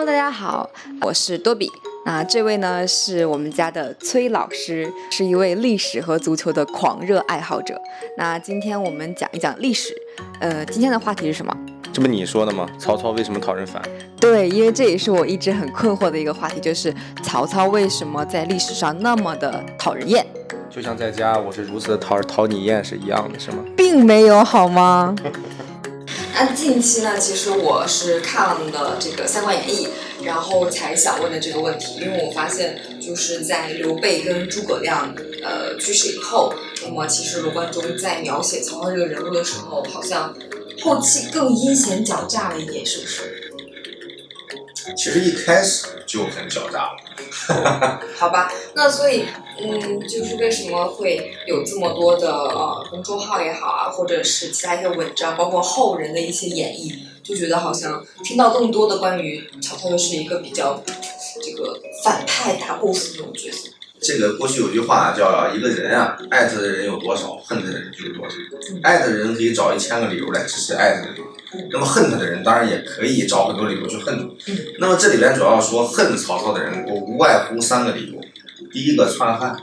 Hello， 大家好，我是多比。那这位呢是我们家的崔老师，是一位历史和足球的狂热爱好者。那今天我们讲一讲历史。今天的话题是什么？这不你说的吗？曹操为什么讨人烦？对，因为这也是我一直很困惑的一个话题，就是曹操为什么在历史上那么的讨人厌？就像在家我是如此的讨你厌是一样的，是吗？并没有好吗？那近期呢，其实我是看了这个《三国演义》，然后才想问的这个问题，因为我发现就是在刘备跟诸葛亮去世以后，那么其实罗贯中在描写曹操这个人物的时候，好像后期更阴险狡诈了一点，是不是？其实一开始就很狡诈了。好吧，那所以就是为什么会有这么多的公众号也好啊，或者是其他一些文章，包括后人的一些演绎，就觉得好像听到更多的关于曹操是一个比较这个反派大 boss 这种角色。这个过去有句话叫一个人啊，爱他的人有多少，恨他的人就有多少。爱他的人可以找1000个理由来支持爱他的人，那么恨他的人当然也可以找很多理由去恨他。那么这里边主要说恨曹操的人，我无外乎3个理由。第一个篡汉，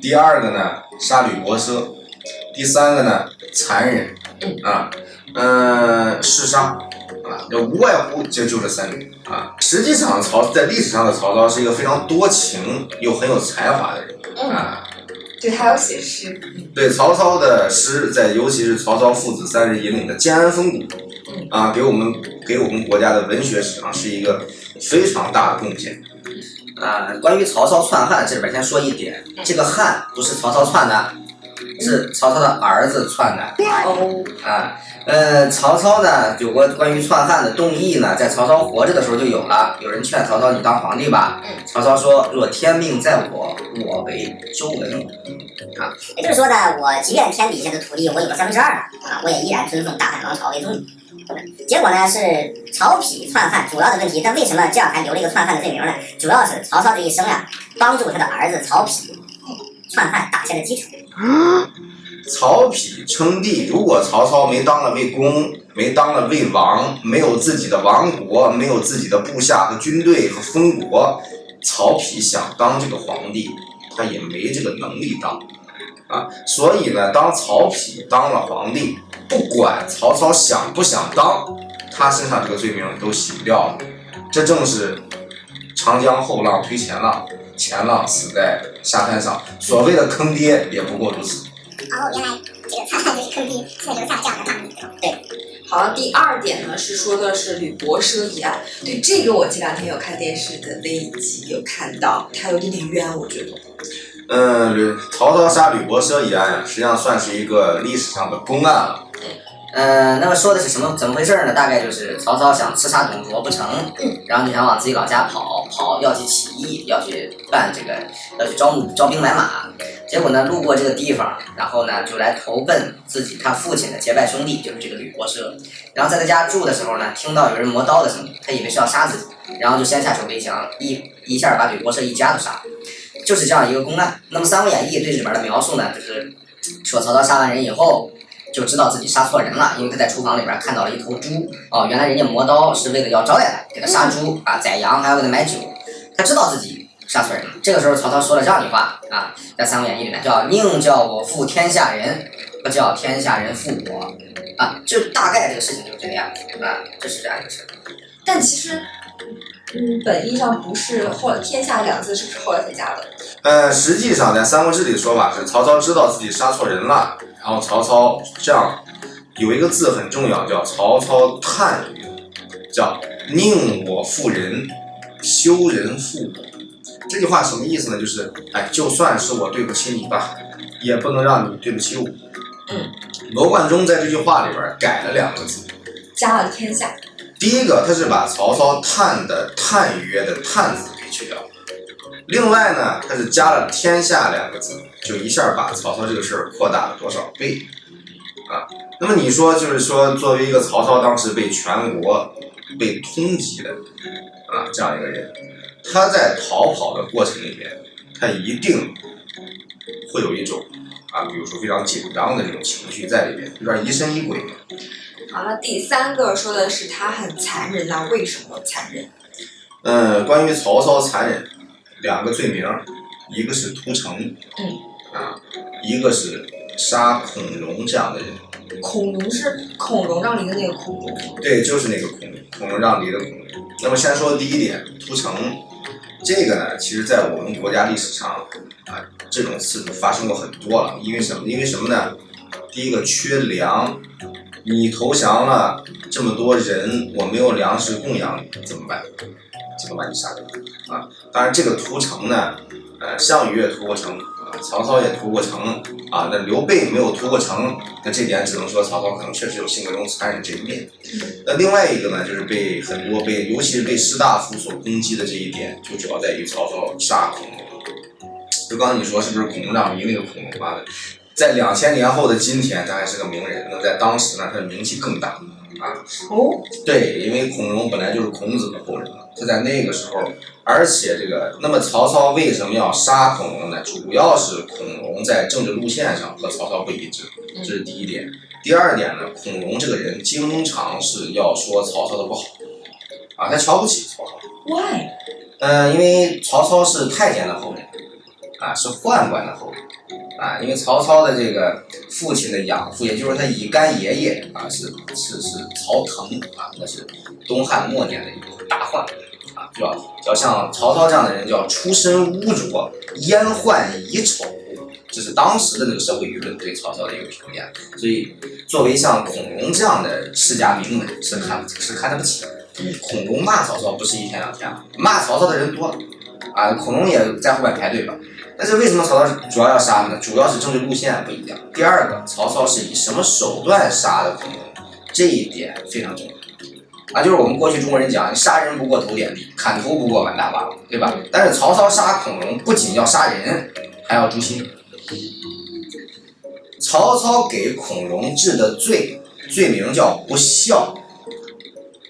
第二个呢杀吕伯奢，第三个呢残忍，弑杀。无外乎就这3个实际上在历史上的曹操是一个非常多情又很有才华的人对，他要写诗。对，曹操的诗尤其是曹操父子3人引领的建安风骨给我们国家的文学史上是一个非常大的贡献。关于曹操篡汉，这里边先说一点，这个汉不是曹操篡的，是曹操的儿子篡的。曹操呢有过关于篡汉的动议呢，在曹操活着的时候就有了。有人劝曹操你当皇帝吧，曹操说若天命在我，我为周文王。也就是说呢，我即便天底下的土地我有个2/3了我也依然尊奉大汉王朝为宗主。结果呢是曹丕篡汉主要的问题，但为什么这样还留了一个篡汉的罪名呢？主要是曹操这一生帮助他的儿子曹丕篡汉打下了基础。曹丕称帝，如果曹操没当了魏公，没当了魏王，没有自己的王国，没有自己的部下和军队和封国，曹丕想当这个皇帝，他也没这个能力当所以呢，当曹丕当了皇帝，不管曹操想不想当，他身上这个罪名都洗不掉了。这正是长江后浪推前浪，前浪死在沙滩上，所谓的坑爹也不过如此。原来这个篡汉就是坑爹，现在留下这样的大名。对。好，第2点呢是说的是吕伯奢一案。对，这个我前2天有看电视的那一集有看到，他有点冤，我觉得。曹操杀吕伯奢一案实际上算是一个历史上的公案了。那么说的是怎么回事呢？大概就是曹操想刺杀董卓不成，然后就想往自己老家跑，要去起义，要去招兵买马。结果呢，路过这个地方，然后呢就来投奔他父亲的结拜兄弟，就是这个吕伯奢。然后在他家住的时候呢，听到有人磨刀的声音，他以为是要杀自己，然后就先下手为强，一下把吕伯奢一家都杀了。就是这样一个公案。那么《三国演义》对里边的描述呢，就是说曹操杀完人以后，就知道自己杀错人了，因为他在厨房里边看到了一头猪原来人家磨刀是为了要招待他，给他杀猪宰羊，还要给他买酒，他知道自己杀错人了。这个时候曹操说了这样一句话在《三国演义》里面叫宁叫我负天下人，不叫天下人负我就大概这个事情就是这个样子这是这样一个事。但其实本意上不是天下2字，是不是后来才加的？实际上在《三国志》里的说法是曹操知道自己杀错人了，然后曹操这样有一个字很重要，叫曹操叹曰，叫宁我负人，休人负我。这句话什么意思呢？就是就算是我对不起你吧，也不能让你对不起我。罗贯中在这句话里边改了2个字，加了天下。第一个，他是把曹操叹的叹曰的叹字给去掉了。另外呢，他是加了天下2个字，就一下把曹操这个事儿扩大了多少倍那么你说就是说，作为一个曹操当时被全国被通缉的这样一个人，他在逃跑的过程里面，他一定会有一种比如说非常紧张的这种情绪在里边，有点疑神疑鬼好，那第3个说的是他很残忍，那为什么残忍？关于曹操残忍，2个罪名，一个是屠城，一个是杀孔融这样的人。孔融是孔融让梨的那个孔融。对，就是那个孔融让梨的孔融。那么先说第一点，屠城，这个呢，其实在我们国家历史上这种次数发生过很多了。因为什么呢？第一个缺粮，你投降了这么多人，我没有粮食供养你，怎么办？只能把你杀掉啊！当然，这个屠城呢，项羽也屠过城，曹操也屠过城啊。那刘备没有屠过城，那这点只能说曹操可能确实有性格中残忍这一面。那另外一个呢，就是被很多尤其是被士大夫所攻击的这一点，就主要在于曹操杀孔融。就刚才你说是不是孔融让梨那个孔融啊？在2000年后的今天，他还是个名人。那在当时呢，他的名气更大。对，因为孔融本来就是孔子的后人，他在那个时候，而且那么曹操为什么要杀孔融呢？主要是孔融在政治路线上和曹操不一致，这是第一点。第二点呢，孔融这个人经常是要说曹操的不好，他瞧不起曹操。Why？因为曹操是太监的后人，是宦官的后人。因为曹操的这个父亲的养父，也就是他乙干爷爷是曹腾那是东汉末年的一个大宦叫像曹操这样的人叫出身污浊，阉宦遗丑，这是当时的那个社会舆论对曹操的一个评价。所以作为像孔融这样的世家名门是看得不起的。孔融骂曹操不是1天2天，骂曹操的人多了孔融也在后面排队吧。但是为什么曹操主要要杀呢？主要是政治路线不一样。第二个，曹操是以什么手段杀的孔融，这一点非常重要就是我们过去中国人讲，杀人不过头点地，砍头不过碗大瓦，对吧？但是曹操杀孔融不仅要杀人，还要诛心。曹操给孔融治的罪名叫不孝。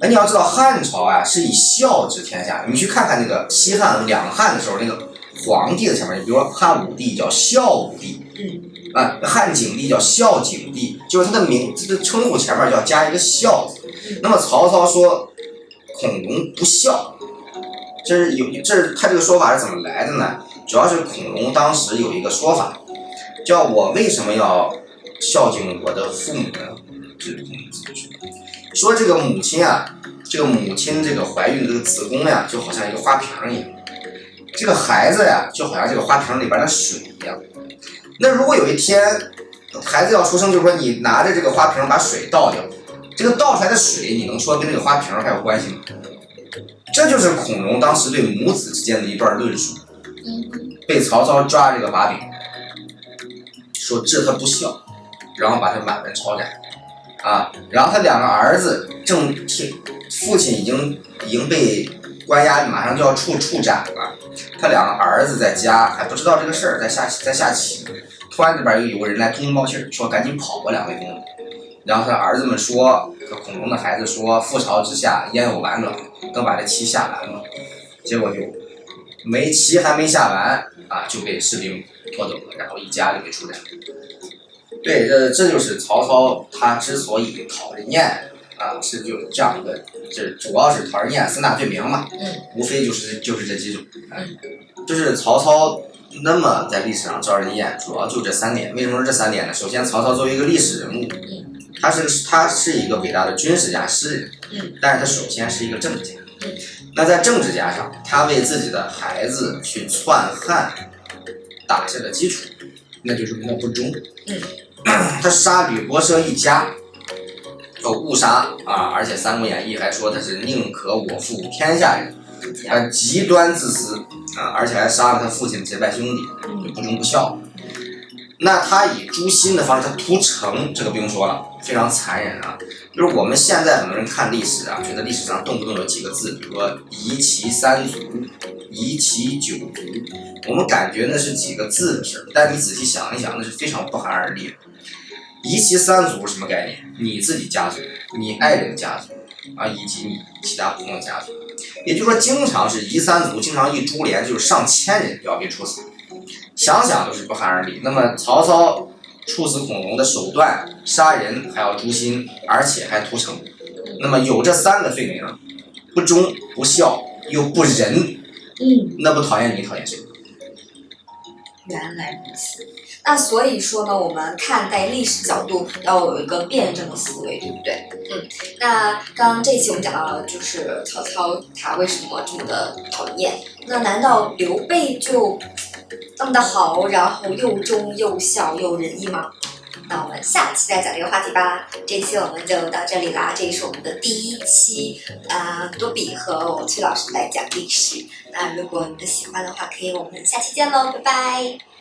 你要知道汉朝是以孝治天下。你去看看那个西汉两汉的时候，那个皇帝的前面，比如说汉武帝叫孝武帝，汉景帝叫孝景帝，就是他的称呼前面要加一个孝字。那么曹操说孔融不孝，他这个说法是怎么来的呢？主要是孔融当时有一个说法，叫我为什么要孝敬我的父母呢？这是孔融自己说这个母亲这个怀孕的这个子宫就好像一个花瓶一样。这个孩子就好像这个花瓶里边的水一样。那如果有一天孩子要出生，就是说你拿着这个花瓶把水倒掉，这个倒出来的水你能说跟这个花瓶还有关系吗？这就是孔融当时对母子之间的一段论述。被曹操抓这个把柄，说治他不孝，然后把他满门抄斩然后他2个儿子父亲已经被关押，马上就要处斩了。他2个儿子在家还不知道这个事儿，在下棋，突然这边有个人来通报信儿，说赶紧跑吧2位公子。然后他儿子们说，孔融的孩子说，覆巢之下焉有完卵，等把这棋下完了。结果就棋还没下完就被士兵拖走了，然后一家就被处斩了。对，这就是曹操他之所以讨人厌是就是这样的，这主要是讨人厌4大罪名嘛，无非就是这几种。就是曹操那么在历史上招人厌，主要就这3点。为什么是这3点呢？首先，曹操作为一个历史人物，他是一个伟大的军事家、诗人，但是他首先是一个政治家。那在政治家上，他为自己的孩子去篡汉打下了基础，那就是他不忠。他杀吕伯奢一家，误杀而且《三国演义》还说他是宁可我负天下人，极端自私而且还杀了他父亲结拜兄弟，就不忠不孝。那他以诛心的方式，他屠城，这个不用说了，非常残忍就是我们现在很多人看历史觉得历史上动不动有几个字，比如说夷其3族、夷其9族，我们感觉那是几个字的事，但你仔细想一想，那是非常不寒而栗的。夷其3族是什么概念？你自己家族，你爱人家族以及你其他朋友家族，也就是说经常是夷3族，经常一株连就是上千人要被处死，想想都是不寒而栗。那么曹操处死孔融的手段，杀人还要诛心，而且还屠城。那么有这3个罪名，不忠不孝又不仁，那不讨厌你讨厌谁？原来如此。那所以说呢，我们看待历史角度要有一个辩证的思维，对不对？那刚刚这一期我们讲到了，就是曹操他为什么这么的讨厌？那难道刘备就那么的好，然后又忠又孝又仁义吗？那我们下期再讲这个话题吧。这期我们就到这里啦，这也是我们的第1期，多比和我崔老师来讲历史。那如果你们喜欢的话，可以我们下期见喽，拜拜。